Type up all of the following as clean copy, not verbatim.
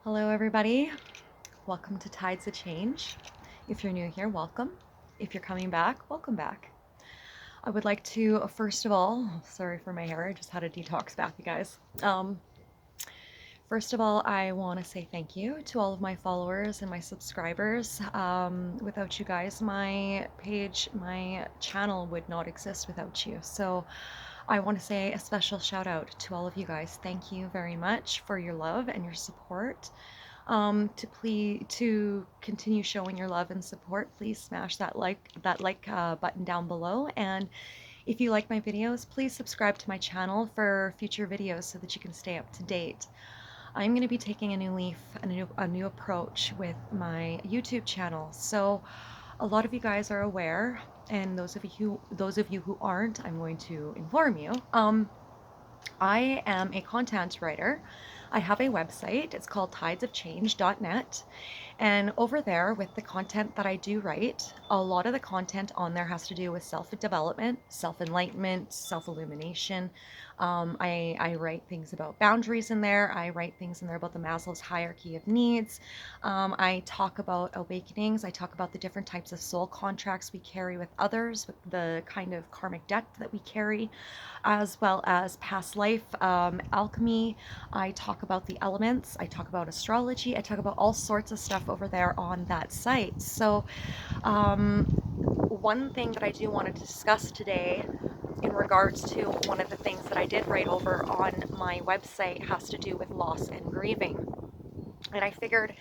Hello everybody, welcome to Tides of Change. If you're new here, welcome. If you're coming back, welcome back. I would like to, first of all, sorry for my hair, I just had a detox bath, you guys. First of all, I want to say thank you to all of my followers and my subscribers. Without you guys, my page, my channel would not exist without you. So I want to say a special shout out to all of you guys. Thank you very much for your love and your support. To continue showing your love and support, please smash that like button down below. And if you like my videos, please subscribe to my channel for future videos so that you can stay up to date. I'm going to be taking a new leaf and a new approach with my YouTube channel. So a lot of you guys are aware, and those of you who aren't, I'm going to inform you. I am a content writer. I have a website. It's called tidesofchange.net. And over there, with the content that I do write, a lot of the content on there has to do with self-development, self-enlightenment, self-illumination. I write things about boundaries in there. I write things in there about the Maslow's hierarchy of needs. I talk about awakenings. I talk about the different types of soul contracts we carry with others, with the kind of karmic debt that we carry, as well as past life alchemy. I talk about the elements. I talk about astrology. I talk about all sorts of stuff over there on that site. So one thing that I do want to discuss today in regards to one of the things that I did write over on my website has to do with loss and grieving. And I figured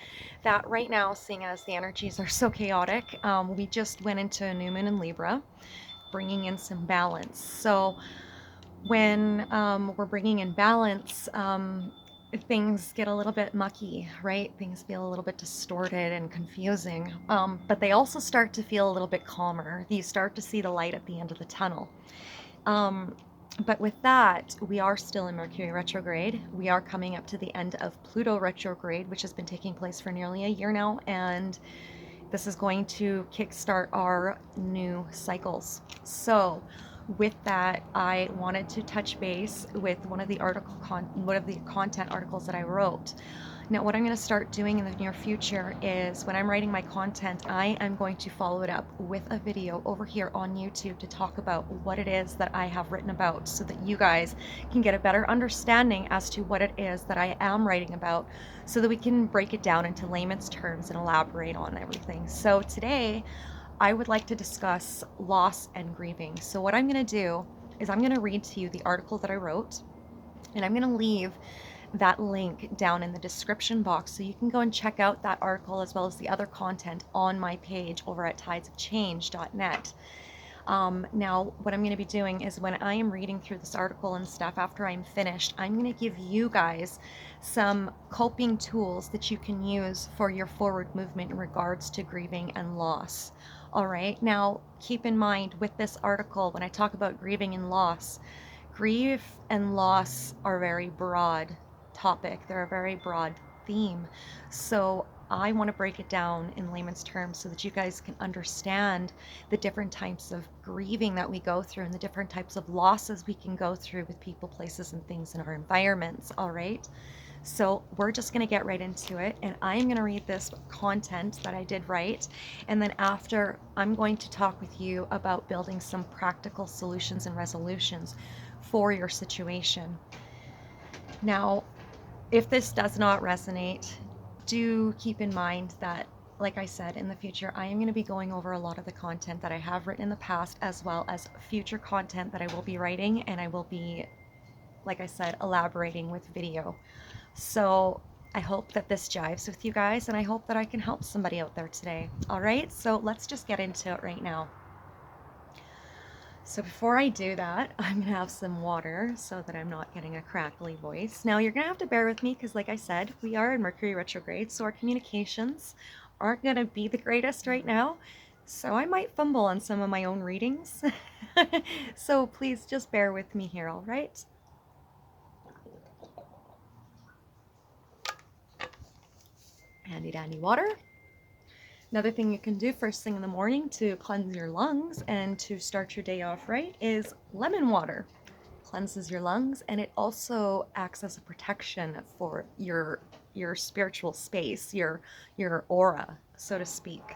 that right now, seeing as the energies are so chaotic, we just went into a new moon in Libra, bringing in some balance. So when we're bringing in balance, things get a little bit mucky, right? Things feel a little bit distorted and confusing, but they also start to feel a little bit calmer. You start to see the light at the end of the tunnel. But with that, we are still in Mercury retrograde. We are coming up to the end of Pluto retrograde, which has been taking place for nearly a year now, and this is going to kickstart our new cycles. So with that, I wanted to touch base with one of the content articles that I wrote. Now, what I'm going to start doing in the near future is when I'm writing my content, I am going to follow it up with a video over here on YouTube to talk about what it is that I have written about so that you guys can get a better understanding as to what it is that I am writing about so that we can break it down into layman's terms and elaborate on everything. So today, I would like to discuss loss and grieving. So what I'm going to do is I'm going to read to you the article that I wrote, and I'm going to leave that link down in the description box so you can go and check out that article as well as the other content on my page over at tidesofchange.net. Now, what I'm going to be doing is when I am reading through this article and stuff, after I'm finished, I'm going to give you guys some coping tools that you can use for your forward movement in regards to grieving and loss. All right. Now, keep in mind with this article, when I talk about grieving and loss, grief and loss are very broad topic. They're a very broad theme. So I want to break it down in layman's terms so that you guys can understand the different types of grieving that we go through and the different types of losses we can go through with people, places, and things in our environments. All right. So we're just going to get right into it, and I'm going to read this content that I did write, and then after I'm going to talk with you about building some practical solutions and resolutions for your situation. Now, if this does not resonate, do keep in mind that, like I said, in the future, I am going to be going over a lot of the content that I have written in the past, as well as future content that I will be writing, and I will be, like I said, elaborating with video. So I hope that this jives with you guys, and I hope that I can help somebody out there today. All right, so let's just get into it right now. So before I do that, I'm going to have some water so that I'm not getting a crackly voice. Now, you're going to have to bear with me because, like I said, we are in Mercury retrograde, so our communications aren't going to be the greatest right now. So I might fumble on some of my own readings. So please just bear with me here, all right? Handy dandy water. Another thing you can do first thing in the morning to cleanse your lungs and to start your day off right is lemon water. cleanses your lungs, and it also acts as a protection for your spiritual space, your aura, so to speak.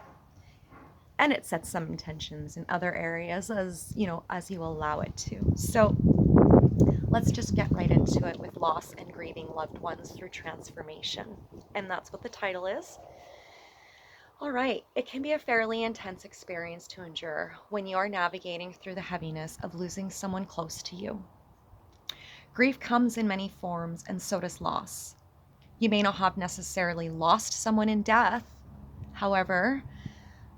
And it sets some intentions in other areas as as you allow it to. So let's just get right into it with loss and grieving loved ones through transformation. And that's what the title is. All right, it can be a fairly intense experience to endure when you are navigating through the heaviness of losing someone close to you. Grief comes in many forms, and so does loss. You may not have necessarily lost someone in death. However,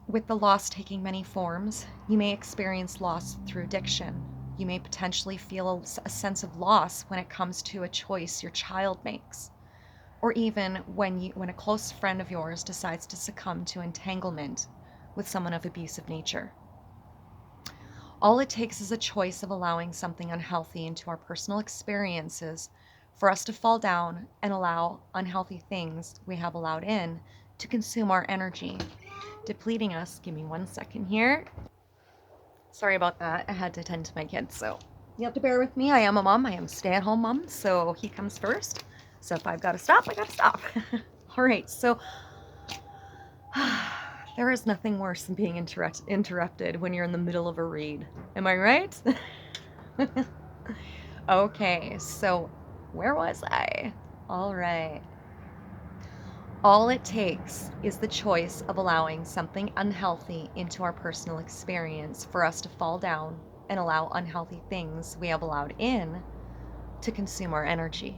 with the loss taking many forms, you may experience loss through addiction. You may potentially feel a sense of loss when it comes to a choice your child makes, or even when a close friend of yours decides to succumb to entanglement with someone of abusive nature. All it takes is a choice of allowing something unhealthy into our personal experiences for us to fall down and allow unhealthy things we have allowed in to consume our energy, depleting us. Give me 1 second here. Sorry about that. I had to attend to my kids, so you have to bear with me. I am a mom. I am a stay-at-home mom, so he comes first. So if I've got to stop, I got to stop. All right, so there is nothing worse than being interrupted when you're in the middle of a read. Am I right? Okay, so where was I? All right. All it takes is the choice of allowing something unhealthy into our personal experience for us to fall down and allow unhealthy things we have allowed in to consume our energy.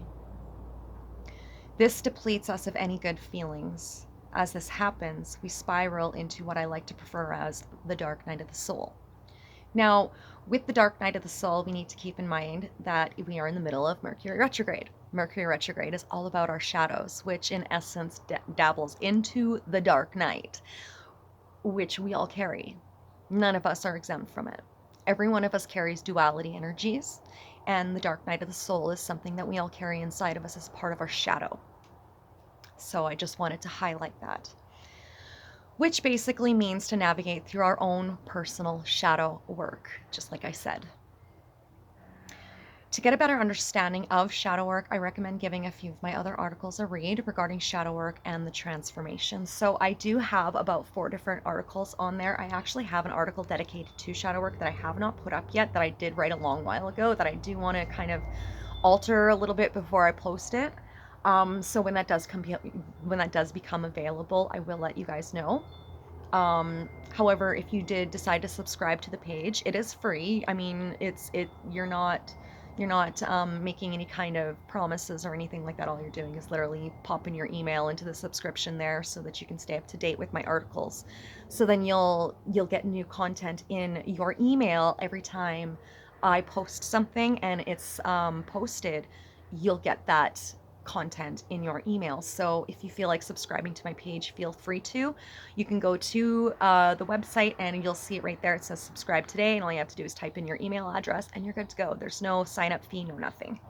This depletes us of any good feelings. As this happens, we spiral into what I like to prefer as the dark night of the soul. Now, with the dark night of the soul, we need to keep in mind that we are in the middle of Mercury retrograde. Mercury retrograde is all about our shadows, which in essence dabbles into the dark night, which we all carry. None of us are exempt from it. Every one of us carries duality energies, and the dark night of the soul is something that we all carry inside of us as part of our shadow. So I just wanted to highlight that, which basically means to navigate through our own personal shadow work, just like I said. To get a better understanding of shadow work, I recommend giving a few of my other articles a read regarding shadow work and the transformation. So I do have about 4 different articles on there. I actually have an article dedicated to shadow work that I have not put up yet, that I did write a long while ago, that I do want to kind of alter a little bit before I post it. So when that does become available, I will let you guys know. However, if you did decide to subscribe to the page, it is free. I mean, you're not making any kind of promises or anything like that. All you're doing is literally popping your email into the subscription there so that you can stay up to date with my articles. So then you'll get new content in your email every time I post something and it's posted. You'll get that content in your email. So if you feel like subscribing to my page, feel free to. You can go to the website and you'll see it right there. It says subscribe today, and all you have to do is type in your email address and you're good to go. There's no sign up fee, no nothing.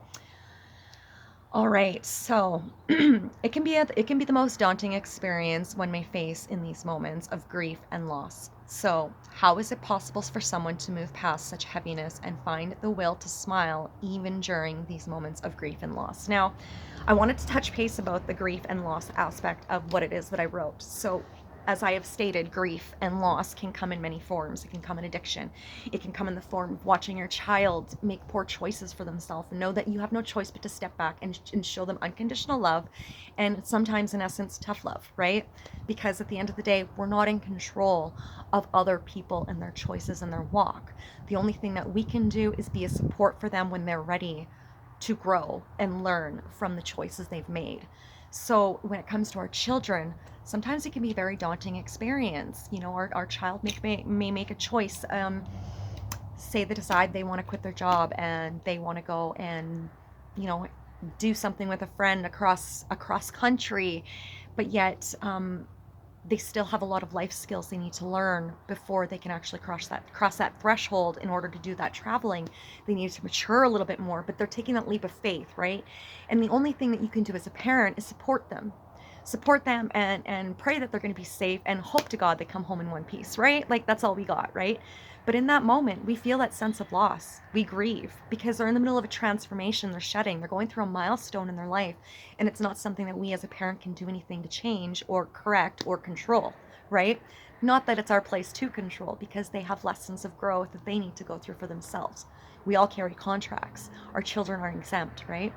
All right, so it can be the most daunting experience one may face in these moments of grief and loss. So, how is it possible for someone to move past such heaviness and find the will to smile even during these moments of grief and loss? Now, I wanted to touch base about the grief and loss aspect of what it is that I wrote. So, as I have stated, grief and loss can come in many forms. It can come in addiction. It can come in the form of watching your child make poor choices for themselves and know that you have no choice but to step back and show them unconditional love, and sometimes, in essence, tough love, right? Because at the end of the day, we're not in control of other people and their choices and their walk. The only thing that we can do is be a support for them when they're ready to grow and learn from the choices they've made. So when it comes to our children, sometimes it can be a very daunting experience. Our child may make a choice. Say they decide they want to quit their job and they want to go and, do something with a friend across country, but yet they still have a lot of life skills they need to learn before they can actually cross that threshold. In order to do that traveling, they need to mature a little bit more, but they're taking that leap of faith, right? And the only thing that you can do as a parent is support them. support them and pray that they're going to be safe and hope to God they come home in one piece, right? Like that's all we got, right? But in that moment, we feel that sense of loss. We grieve because they're in the middle of a transformation. They're shedding. They're going through a milestone in their life. And it's not something that we as a parent can do anything to change or correct or control, right? Not that it's our place to control, because they have lessons of growth that they need to go through for themselves. We all carry contracts. Our children aren't exempt, right?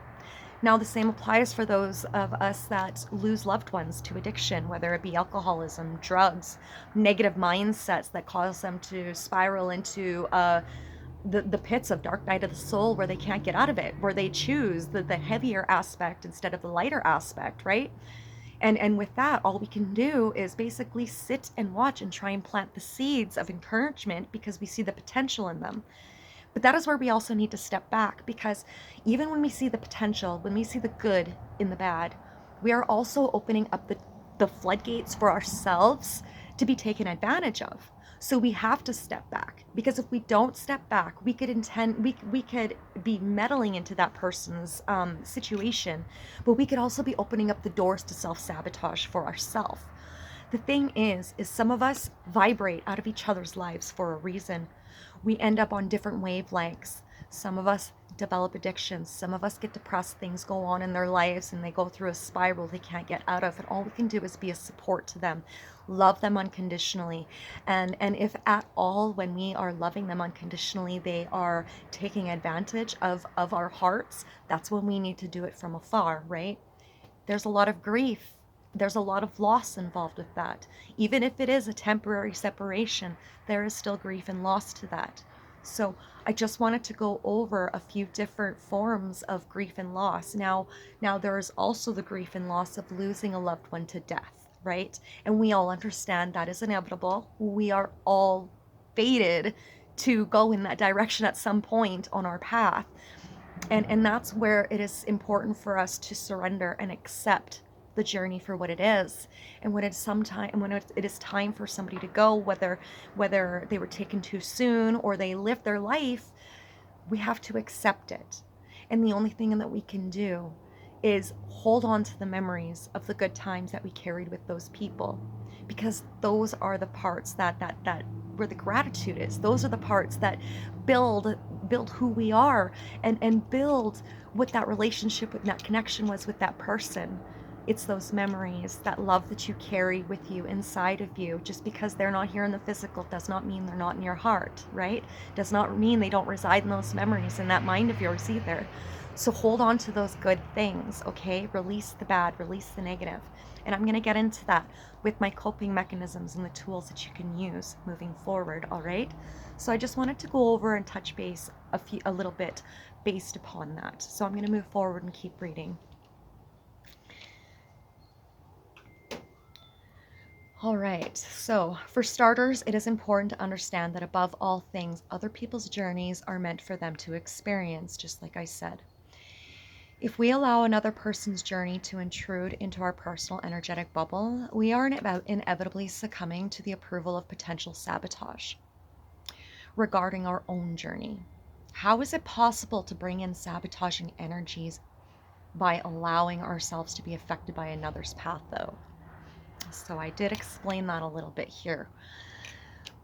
Now, the same applies for those of us that lose loved ones to addiction, whether it be alcoholism, drugs, negative mindsets that cause them to spiral into the pits of dark night of the soul where they can't get out of it, where they choose the heavier aspect instead of the lighter aspect, right? And with that, all we can do is basically sit and watch and try and plant the seeds of encouragement because we see the potential in them. But that is where we also need to step back, because even when we see the potential, when we see the good in the bad, we are also opening up the floodgates for ourselves to be taken advantage of. So we have to step back, because if we don't step back, we could be meddling into that person's situation, but we could also be opening up the doors to self-sabotage for ourselves. The thing is some of us vibrate out of each other's lives for a reason. We end up on different wavelengths. Some of us develop addictions. Some of us get depressed. Things go on in their lives and they go through a spiral they can't get out of. And all we can do is be a support to them, love them unconditionally. And if at all, when we are loving them unconditionally, they are taking advantage of our hearts, that's when we need to do it from afar, right? There's a lot of grief. There's a lot of loss involved with that. Even if it is a temporary separation, there is still grief and loss to that. So I just wanted to go over a few different forms of grief and loss. Now there is also the grief and loss of losing a loved one to death, right? And we all understand that is inevitable. We are all fated to go in that direction at some point on our path. And that's where it is important for us to surrender and accept the journey for what it is. And when it is time for somebody to go, whether they were taken too soon or they lived their life, we have to accept it. And the only thing that we can do is hold on to the memories of the good times that we carried with those people, because those are the parts that where the gratitude is. Those are the parts that build who we are, and build what that relationship, with that connection was with that person. It's those memories, that love that you carry with you inside of you. Just because they're not here in the physical does not mean they're not in your heart, right? Does not mean they don't reside in those memories in that mind of yours either. So hold on to those good things, okay? Release the bad, release the negative. And I'm going to get into that with my coping mechanisms and the tools that you can use moving forward, all right? So I just wanted to go over and touch base a little bit based upon that. So I'm going to move forward and keep reading. All right, so for starters, it is important to understand that above all things, other people's journeys are meant for them to experience, just like I said. If we allow another person's journey to intrude into our personal energetic bubble, we are inevitably succumbing to the approval of potential sabotage regarding our own journey. How is it possible to bring in sabotaging energies by allowing ourselves to be affected by another's path, though? So I did explain that a little bit here.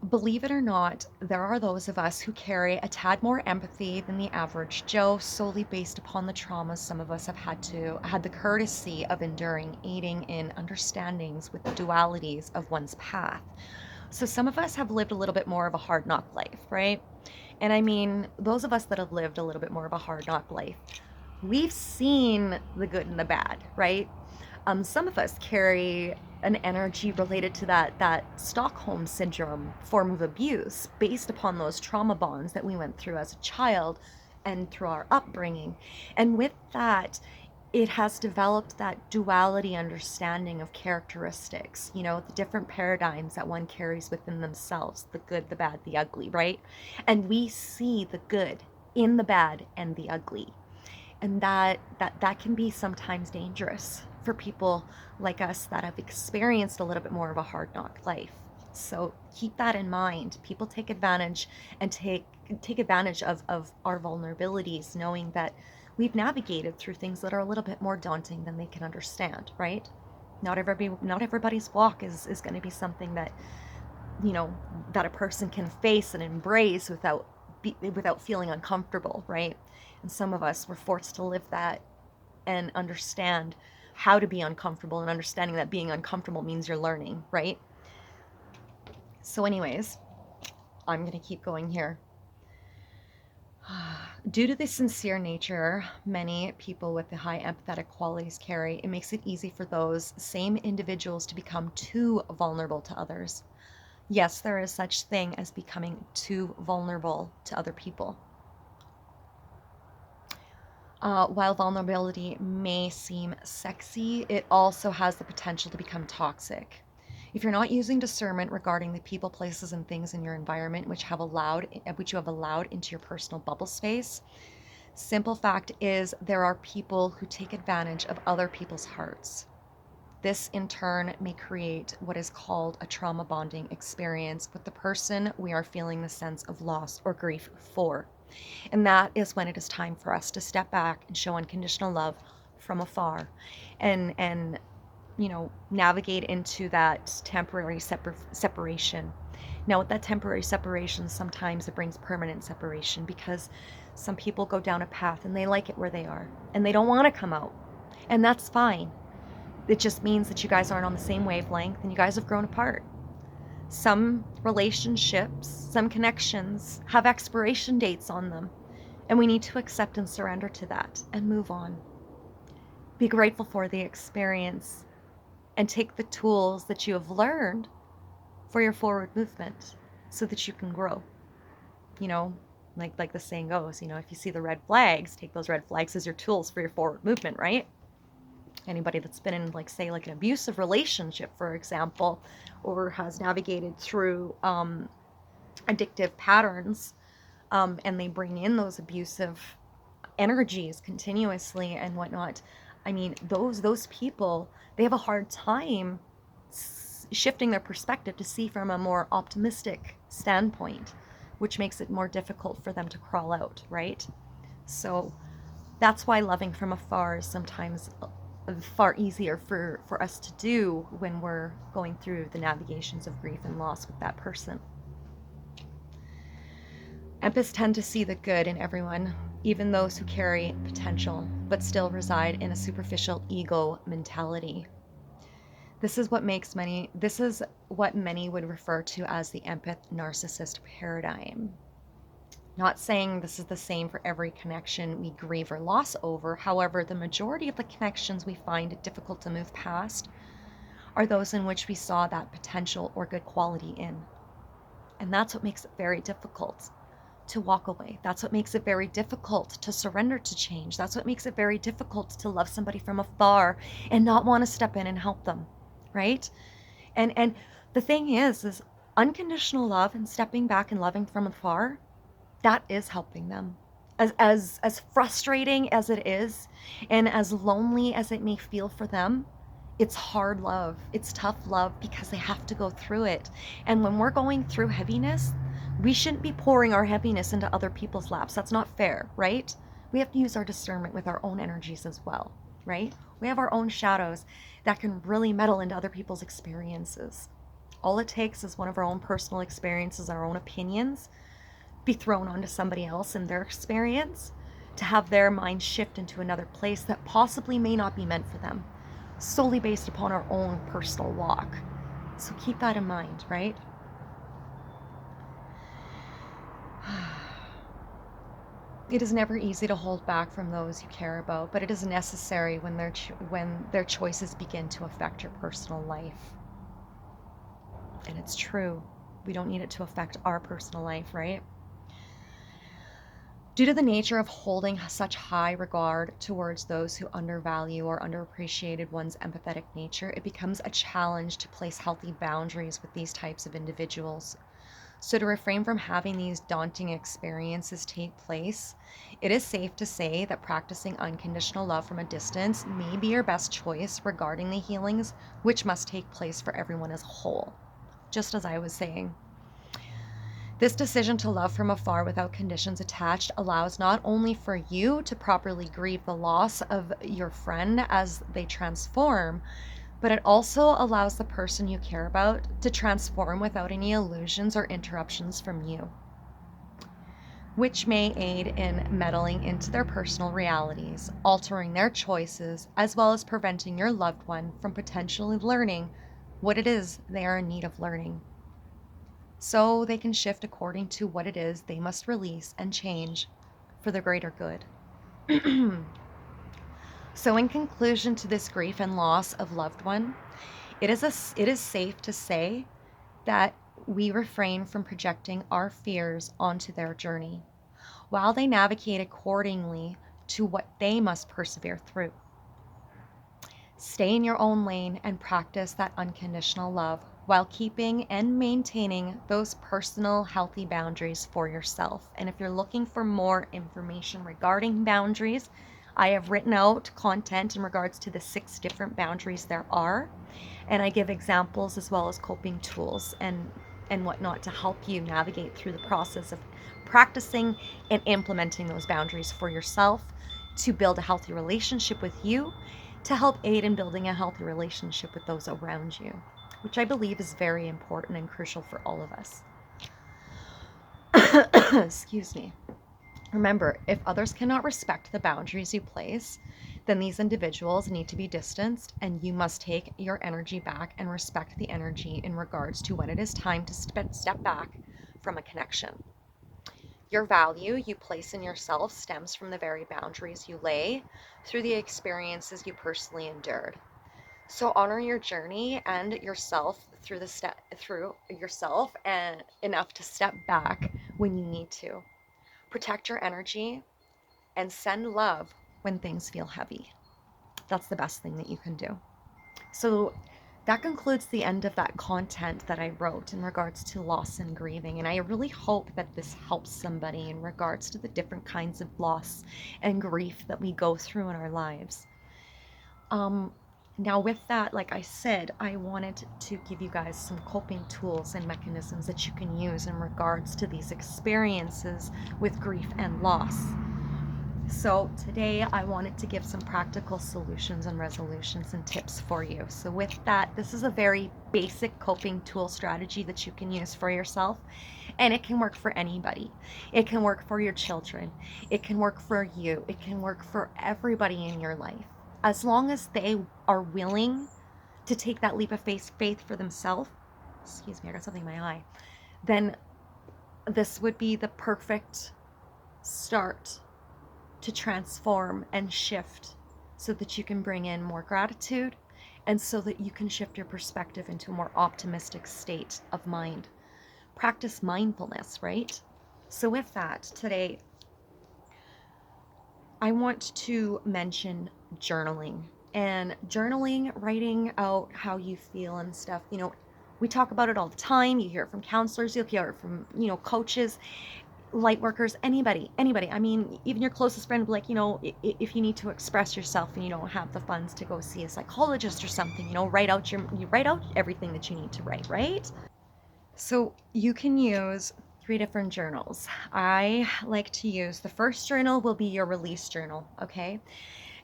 Believe it or not, there are those of us who carry a tad more empathy than the average Joe, solely based upon the traumas some of us have had the courtesy of enduring, aiding in understandings with the dualities of one's path. So some of us have lived a little bit more of a hard knock life, right? And I mean, those of us that have lived a little bit more of a hard knock life, we've seen the good and the bad, right? Some of us carry an energy related to that Stockholm syndrome form of abuse based upon those trauma bonds that we went through as a child and through our upbringing. And with that, it has developed that duality understanding of characteristics, the different paradigms that one carries within themselves, the good, the bad, the ugly, right? And we see the good in the bad and the ugly. And that can be sometimes dangerous for people like us that have experienced a little bit more of a hard knock life. So keep that in mind. People take advantage and take advantage of our vulnerabilities, knowing that we've navigated through things that are a little bit more daunting than they can understand, right? Not everybody's walk is going to be something that, that a person can face and embrace without feeling uncomfortable, right? And some of us were forced to live that and understand how to be uncomfortable, and understanding that being uncomfortable means you're learning, right? So anyways, I'm going to keep going here. Due to the sincere nature many people with the high empathetic qualities carry, it makes it easy for those same individuals to become too vulnerable to others. Yes, there is such thing as becoming too vulnerable to other people. While vulnerability may seem sexy, it also has the potential to become toxic. If you're not using discernment regarding the people, places, and things in your environment which you have allowed into your personal bubble space, simple fact is there are people who take advantage of other people's hearts. This in turn may create what is called a trauma bonding experience with the person we are feeling the sense of loss or grief for. And that is when it is time for us to step back and show unconditional love from afar, and navigate into that temporary separation. Now, with that temporary separation, sometimes it brings permanent separation, because some people go down a path and they like it where they are and they don't want to come out. And that's fine. It just means that you guys aren't on the same wavelength and you guys have grown apart. Some relationships, some connections have expiration dates on them, and we need to accept and surrender to that and move on. Be grateful for the experience and take the tools that you have learned for your forward movement so that you can grow. Like the saying goes, if you see the red flags, take those red flags as your tools for your forward movement, right? Anybody that's been in, say, an abusive relationship, for example, or has navigated through addictive patterns, and they bring in those abusive energies continuously and whatnot. I mean, those people, they have a hard time shifting their perspective to see from a more optimistic standpoint, which makes it more difficult for them to crawl out, right? So that's why loving from afar is sometimes far easier for us to do when we're going through the navigations of grief and loss with that person. Empaths tend to see the good in everyone, even those who carry potential, but still reside in a superficial ego mentality. This is what many would refer to as the empath narcissist paradigm. Not saying this is the same for every connection we grieve or loss over. However, the majority of the connections we find it difficult to move past are those in which we saw that potential or good quality in. And that's what makes it very difficult to walk away. That's what makes it very difficult to surrender to change. That's what makes it very difficult to love somebody from afar and not want to step in and help them, right? And the thing is unconditional love and stepping back and loving from afar, that is helping them. As frustrating as it is, and as lonely as it may feel for them, it's hard love. It's tough love because they have to go through it. And when we're going through heaviness, we shouldn't be pouring our heaviness into other people's laps. That's not fair, right? We have to use our discernment with our own energies as well, right? We have our own shadows that can really meddle into other people's experiences. All it takes is one of our own personal experiences, our own opinions, be thrown onto somebody else in their experience to have their mind shift into another place that possibly may not be meant for them, solely based upon our own personal walk. So keep that in mind, right? It is never easy to hold back from those you care about, but it is necessary when their choices begin to affect your personal life. And it's true. We don't need it to affect our personal life, right? Due to the nature of holding such high regard towards those who undervalue or underappreciated one's empathetic nature, it becomes a challenge to place healthy boundaries with these types of individuals. So to refrain from having these daunting experiences take place, it is safe to say that practicing unconditional love from a distance may be your best choice regarding the healings which must take place for everyone as a whole, just as I was saying. This decision to love from afar without conditions attached allows not only for you to properly grieve the loss of your friend as they transform, but it also allows the person you care about to transform without any illusions or interruptions from you, which may aid in meddling into their personal realities, altering their choices, as well as preventing your loved one from potentially learning what it is they are in need of learning, so they can shift according to what it is they must release and change for the greater good. So, in conclusion to this grief and loss of loved one, it is safe to say that we refrain from projecting our fears onto their journey, while they navigate accordingly to what they must persevere through. Stay in your own lane and practice that unconditional love while keeping and maintaining those personal healthy boundaries for yourself. And if you're looking for more information regarding boundaries, I have written out content in regards to the 6 different boundaries there are, and I give examples as well as coping tools and whatnot to help you navigate through the process of practicing and implementing those boundaries for yourself to build a healthy relationship with you, to help aid in building a healthy relationship with those around you, which I believe is very important and crucial for all of us. Excuse me. Remember, if others cannot respect the boundaries you place, then these individuals need to be distanced, and you must take your energy back and respect the energy in regards to when it is time to step back from a connection. Your value you place in yourself stems from the very boundaries you lay through the experiences you personally endured. So honor your journey and yourself through yourself and enough to step back when you need to. Protect your energy and send love when things feel heavy. That's the best thing that you can do. So that concludes the end of that content that I wrote in regards to loss and grieving. And I really hope that this helps somebody in regards to the different kinds of loss and grief that we go through in our lives. Now, with that, like I said, I wanted to give you guys some coping tools and mechanisms that you can use in regards to these experiences with grief and loss. So today I wanted to give some practical solutions and resolutions and tips for you. So with that, this is a very basic coping tool strategy that you can use for yourself, and it can work for anybody. It can work for your children. It can work for you. It can work for everybody in your life. As long as they are willing to take that leap of faith for themselves, excuse me, I got something in my eye, then this would be the perfect start to transform and shift so that you can bring in more gratitude and so that you can shift your perspective into a more optimistic state of mind. Practice mindfulness, right? So with that, today, I want to mention journaling. And journaling, writing out how you feel and stuff, we talk about it all the time. You hear it from counselors, you'll hear it from, coaches, light workers, anybody. I mean, even your closest friend, like, if you need to express yourself and you don't have the funds to go see a psychologist or something, you write out everything that you need to write, right? So you can use 3 different journals. I like to use, the first journal will be your release journal, okay?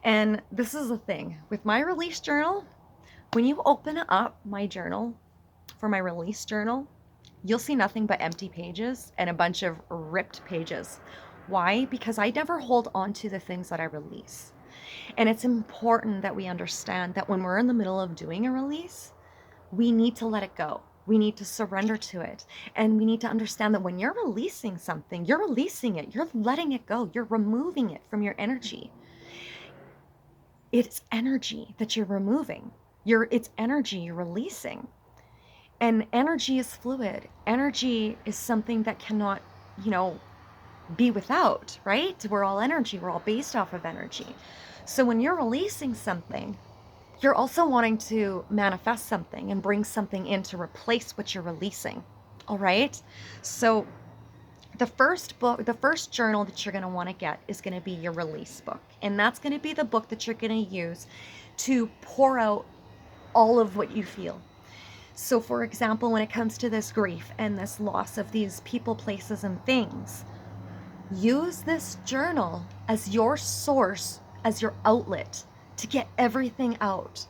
And this is the thing with my release journal, when you open up my journal for my release journal, you'll see nothing but empty pages and a bunch of ripped pages. Why? Because I never hold on to the things that I release. And it's important that we understand that when we're in the middle of doing a release, we need to let it go. We need to surrender to it. And we need to understand that when you're releasing something, you're releasing it. You're letting it go. You're removing it from your energy. It's energy that you're removing. It's energy you're releasing. And energy is fluid. Energy is something that cannot, be without, right? We're all energy. We're all based off of energy. So when you're releasing something, you're also wanting to manifest something and bring something in to replace what you're releasing. All right? So the first journal that you're going to want to get is going to be your release book. And that's going to be the book that you're going to use to pour out all of what you feel. So for example, when it comes to this grief and this loss of these people, places, and things, use this journal as your source, as your outlet to get everything out.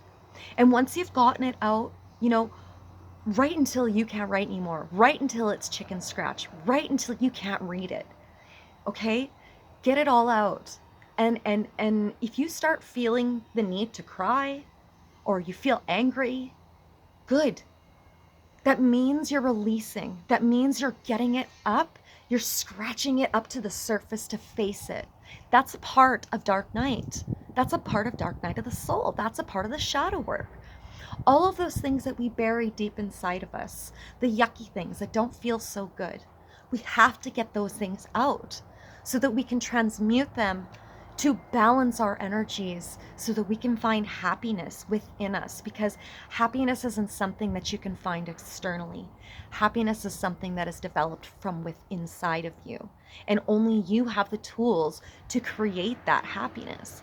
And once you've gotten it out, write until you can't write anymore. Write until it's chicken scratch. Write until you can't read it. Okay? Get it all out. And if you start feeling the need to cry or you feel angry, good. That means you're releasing. That means you're getting it up. You're scratching it up to the surface to face it. That's a part of dark night. That's a part of dark night of the soul. That's a part of the shadow work. All of those things that we bury deep inside of us, the yucky things that don't feel so good, we have to get those things out so that we can transmute them to balance our energies so that we can find happiness within us, because happiness isn't something that you can find externally. Happiness is something that is developed from within inside of you, and only you have the tools to create that happiness.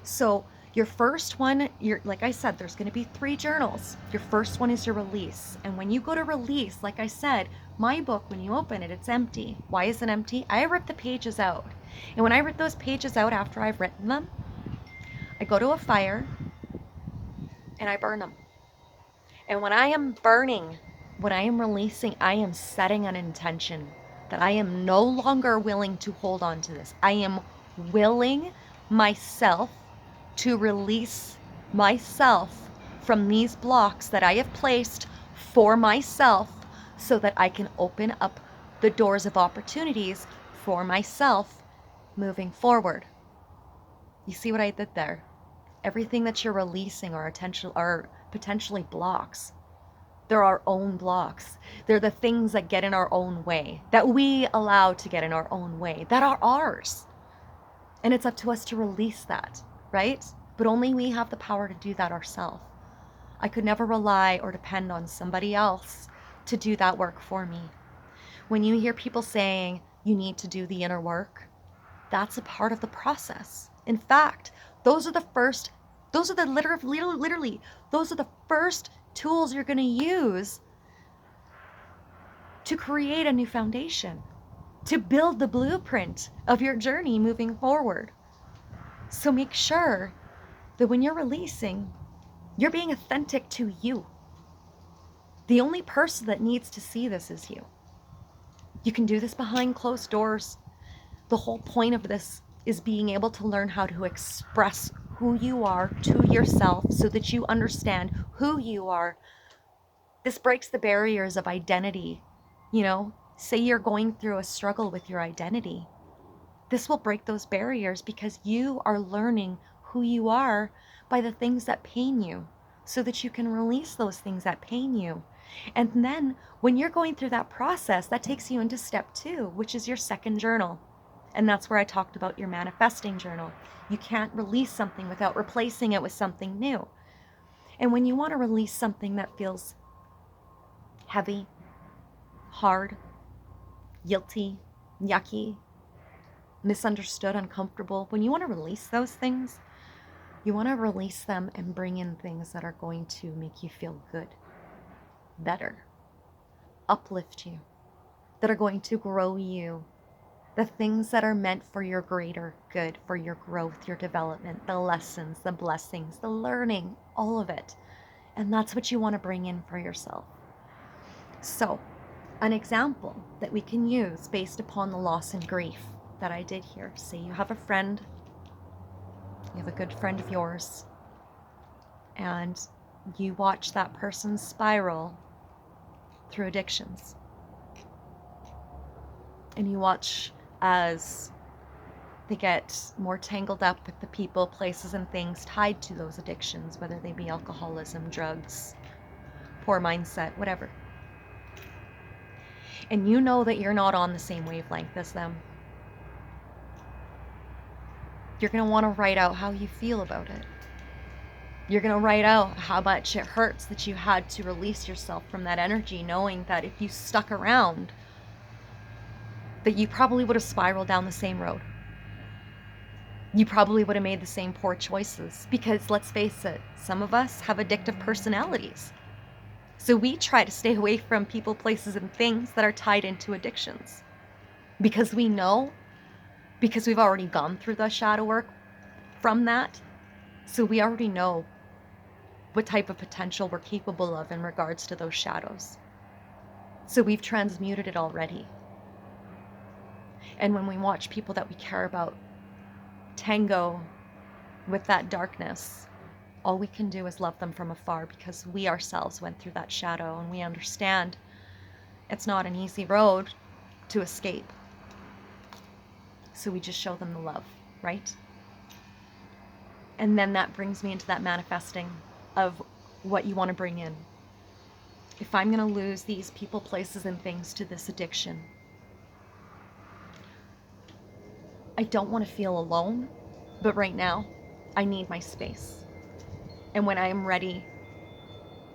So your first one, like I said, there's going to be 3 journals. Your first one is your release. And when you go to release, like I said, my book, when you open it, it's empty. Why is it empty? I rip the pages out. And when I rip those pages out after I've written them, I go to a fire and I burn them. And when I am burning, when I am releasing, I am setting an intention that I am no longer willing to hold on to this. I am willing myself to release myself from these blocks that I have placed for myself so that I can open up the doors of opportunities for myself moving forward. You see what I did there? Everything that you're releasing are potentially blocks. They're our own blocks. They're the things that get in our own way, that we allow to get in our own way, that are ours. And it's up to us to release that, right? But only we have the power to do that ourselves. I could never rely or depend on somebody else to do that work for me. When you hear people saying you need to do the inner work, that's a part of the process. In fact, those are the first tools you're going to use to create a new foundation, to build the blueprint of your journey moving forward. So make sure that when you're releasing, you're being authentic to you. The only person that needs to see this is you. You can do this behind closed doors. The whole point of this is being able to learn how to express who you are to yourself so that you understand who you are. This breaks the barriers of identity. Say you're going through a struggle with your identity. This will break those barriers because you are learning who you are by the things that pain you so that you can release those things that pain you. And then when you're going through that process, that takes you into step 2, which is your second journal. And that's where I talked about your manifesting journal. You can't release something without replacing it with something new. And when you want to release something that feels heavy, hard, guilty, yucky, misunderstood, uncomfortable, when you want to release those things, you want to release them and bring in things that are going to make you feel good, better, uplift you, that are going to grow you, the things that are meant for your greater good, for your growth, your development, the lessons, the blessings, the learning, all of it. And that's what you want to bring in for yourself. So, an example that we can use based upon the loss and grief that I did here. Say you have a friend, you have a good friend of yours, and you watch that person spiral through addictions. And you watch as they get more tangled up with the people, places, and things tied to those addictions, whether they be alcoholism, drugs, poor mindset, whatever. And you know that you're not on the same wavelength as them. You're going to want to write out how you feel about it. You're going to write out how much it hurts that you had to release yourself from that energy, knowing that if you stuck around, that you probably would have spiraled down the same road. You probably would have made the same poor choices because, let's face it, some of us have addictive personalities. So we try to stay away from people, places, and things that are tied into addictions because we know, because we've already gone through the shadow work from that. So we already know what type of potential we're capable of in regards to those shadows. So we've transmuted it already. And when we watch people that we care about tango with that darkness, all we can do is love them from afar, because we ourselves went through that shadow and we understand it's not an easy road to escape. So we just show them the love, right? And then that brings me into that manifesting of what you want to bring in. If I'm going to lose these people, places, and things to this addiction, I don't want to feel alone, but right now, I need my space. And when I am ready,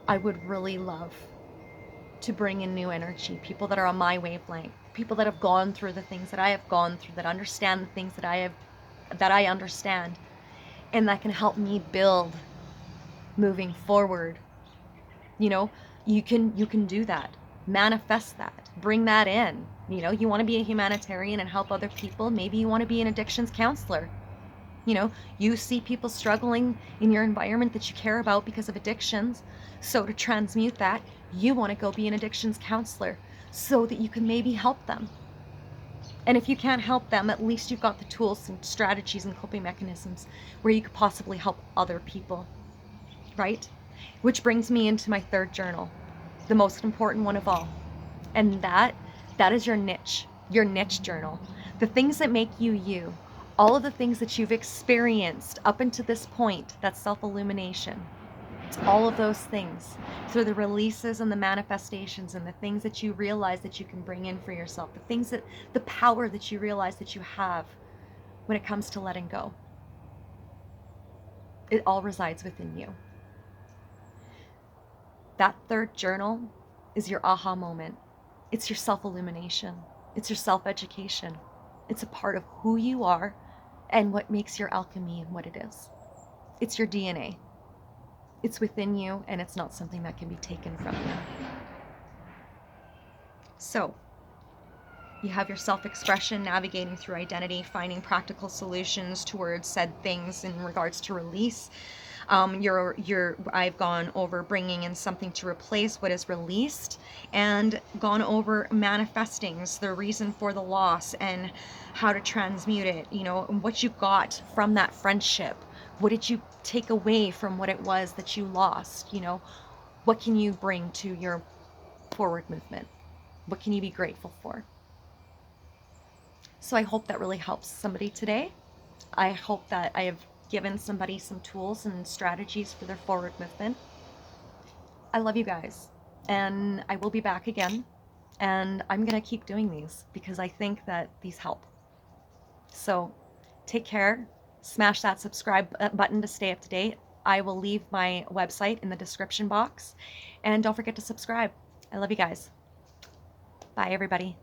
I would really love to bring in new energy, people that are on my wavelength, people that have gone through the things that I have gone through, that understand the things that I understand, and that can help me build moving forward. You know, you can do that. Manifest that. Bring that in. You know, you want to be a humanitarian and help other people. Maybe you want to be an addictions counselor. You know, you see people struggling in your environment that you care about because of addictions. So to transmute that, you want to go be an addictions counselor so that you can maybe help them. And if you can't help them, at least you've got the tools and strategies and coping mechanisms where you could possibly help other people, right? Which brings me into my third journal, the most important one of all. And that is your niche journal. The things that make you you, all of the things that you've experienced up until this point, that's self-illumination. All of those things through the releases and the manifestations and the things that you realize that you can bring in for yourself, the power that you realize that you have when it comes to letting go. It all resides within you. That third journal is your aha moment. It's your self-illumination. It's your self-education. It's a part of who you are and what makes your alchemy and what it is. It's your DNA. It's within you, and it's not something that can be taken from you. So, you have your self-expression, navigating through identity, finding practical solutions towards said things in regards to release. I've gone over bringing in something to replace what is released, and gone over manifestings, the reason for the loss and how to transmute it, you know, and what you got from that friendship. What did you take away from what it was that you lost? You know, what can you bring to your forward movement? What can you be grateful for? So I hope that really helps somebody today. I hope that I have given somebody some tools and strategies for their forward movement. I love you guys, and I will be back again, and I'm going to keep doing these because I think that these help. So take care. Smash that subscribe button to stay up to date. I will leave my website in the description box, and don't forget to subscribe. I love you guys. Bye, everybody.